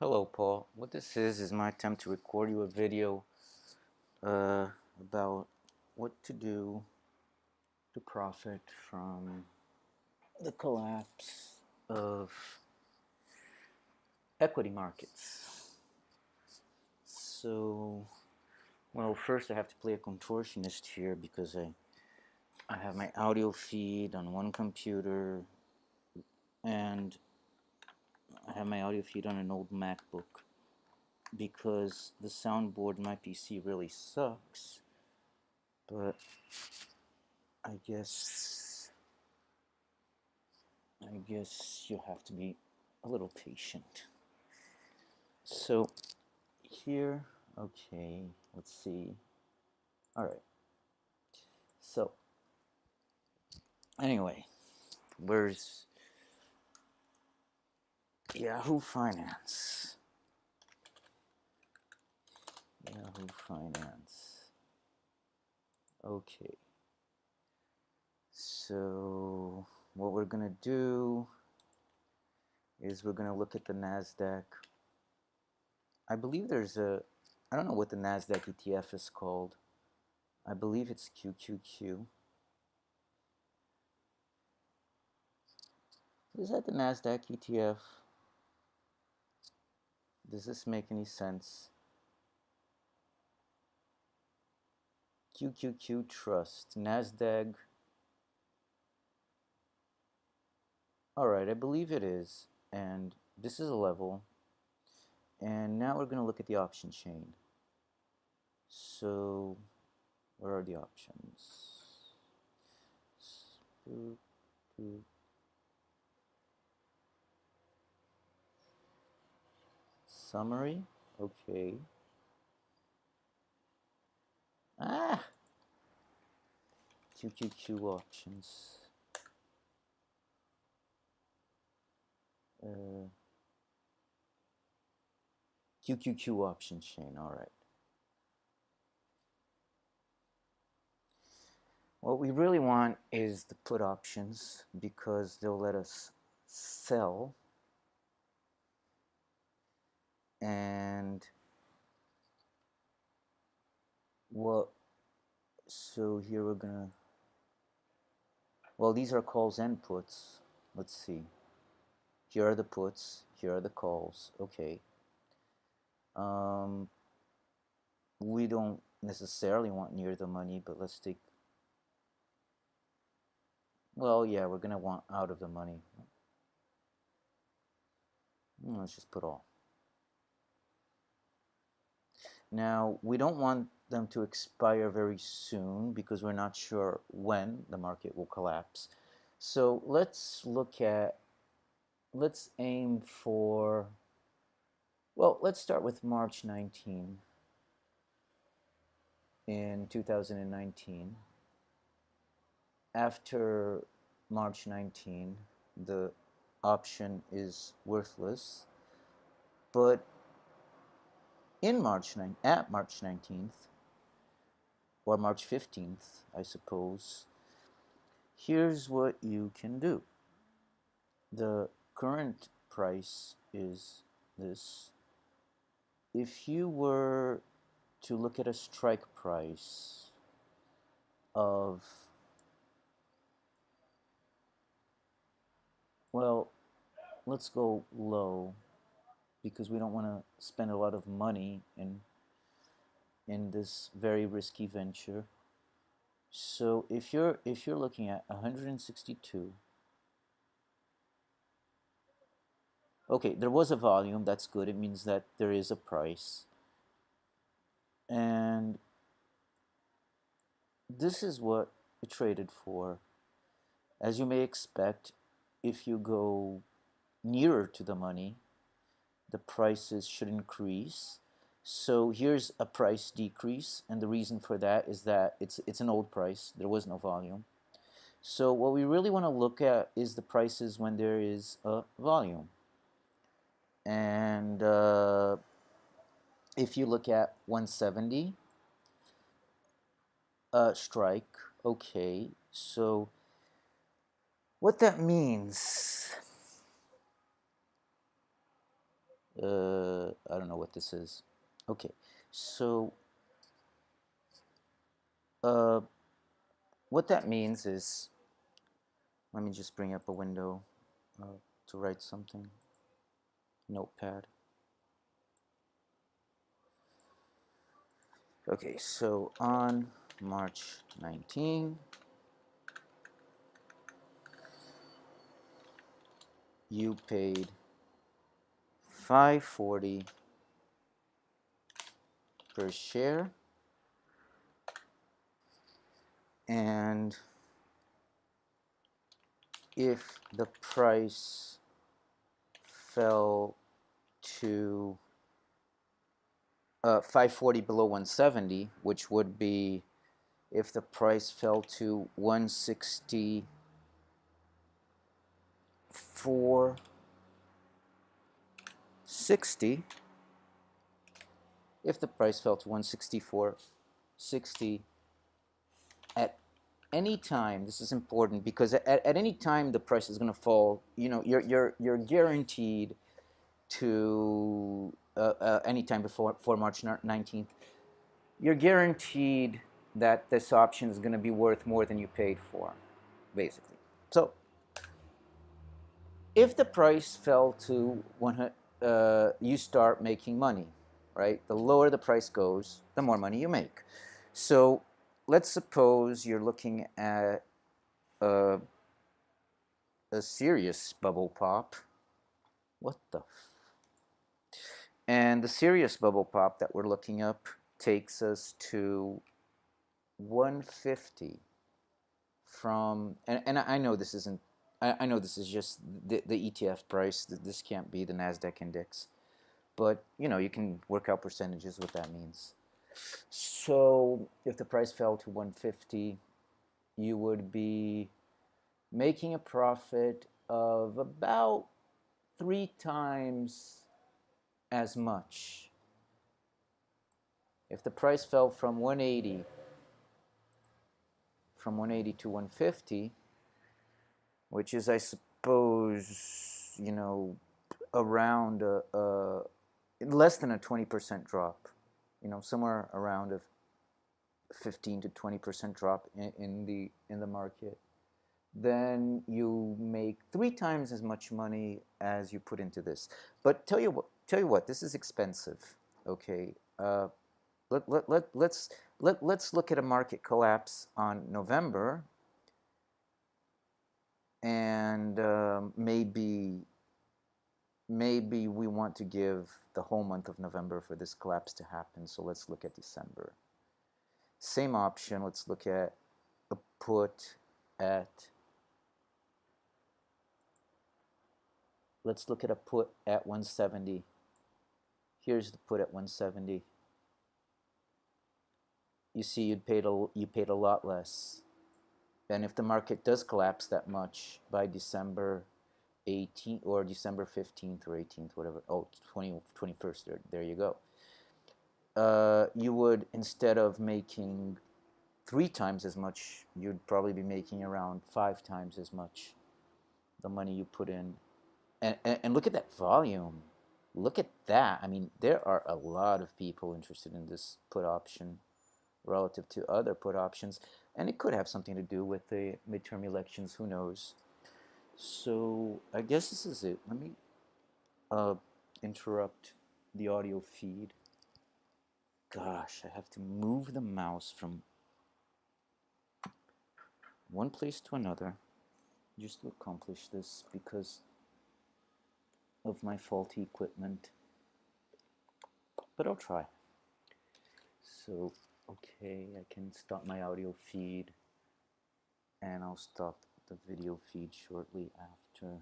Hello, Paul. What this is my attempt to record you a video about what to do to profit from the collapse of equity markets. So, well, first I have to play a contortionist here because I have my audio feed on one computer and I have my audio feed on an old MacBook because the soundboard in my PC really sucks. But I guess you'll have to be a little patient. So here, okay, let's see. All right. So anyway, where's Yahoo Finance? Yahoo Finance. Okay. So what we're gonna do is we're gonna look at the NASDAQ. I believe I don't know what the NASDAQ ETF is called. I believe it's QQQ. Is that the NASDAQ ETF? Does this make any sense? QQQ Trust, NASDAQ. Alright, I believe it is. And this is a level. And now we're going to look at the option chain. So, where are the options? Summary. Okay. Ah! QQQ options. QQQ option chain. Alright. What we really want is the put options because they'll let us sell. And what, so here we're gonna, well, these are calls and puts. Let's see. Here are the puts, here are the calls. Okay. We don't necessarily want near the money, but let's take, well, yeah, we're gonna want out of the money. Let's just put all. Now, we don't want them to expire very soon because we're not sure when the market will collapse. So let's aim for, well, let's start with March 19 in 2019. After March 19, the option is worthless, but at March 19th, or March 15th, I suppose, here's what you can do. The current price is this. If you were to look at a strike price of, well, let's go low because we don't want to spend a lot of money in this very risky venture. So if you're looking at 162, okay, there was a volume, that's good. It means that there is a price. And this is what it traded for. As you may expect, if you go nearer to the money, the prices should increase. So here's a price decrease, and the reason for that is that it's an old price. There was no volume. So what we really want to look at is the prices when there is a volume. And if you look at 170 strike, okay, so what that means, know what this is. Okay, so what that means is, let me just bring up a window to write something. Notepad. Okay, so on March 19, you paid $5.40 per share, and if the price fell to 540 below 170, which would be if the price fell to 164.60, if the price fell to 164.60 at any time, this is important because at any time the price is going to fall, you know, you're guaranteed to any time before March 19th, you're guaranteed that this option is going to be worth more than you paid for, basically. So if the price fell to 100, you start making money, right? The lower the price goes, the more money you make. So let's suppose you're looking at a serious bubble pop. What the And the serious bubble pop that we're looking up takes us to 150 from, and I know this isn't, I know this is just the ETF price. This can't be the NASDAQ index, but you know, you can work out percentages what that means. So if the price fell to 150, you would be making a profit of about 3 times as much. If the price fell from 180 to 150, which is, I suppose, you know, around less than a 20% drop, you know, somewhere around a 15 to 20% drop in the market, then you make 3 times as much money as you put into this. But tell you what, this is expensive. Okay, let's look at a market collapse on November, and maybe we want to give the whole month of November for this collapse to happen. So let's look at December. Same option. Let's look at a put at. Let's look at a put at 170. Here's the put at 170. You see, you paid a lot less. And if the market does collapse that much by December 18th or December 15th or 18th, whatever, 21st, there you go. You would, instead of making 3 times as much, you'd probably be making around 5 times as much the money you put in. And look at that volume. Look at that. I mean, there are a lot of people interested in this put option relative to other put options, and it could have something to do with the midterm elections. Who knows? So I guess this is it. Let me interrupt the audio feed. Gosh, I have to move the mouse from one place to another just to accomplish this because of my faulty equipment. But I'll try. So, okay, I can stop my audio feed, and I'll stop the video feed shortly after.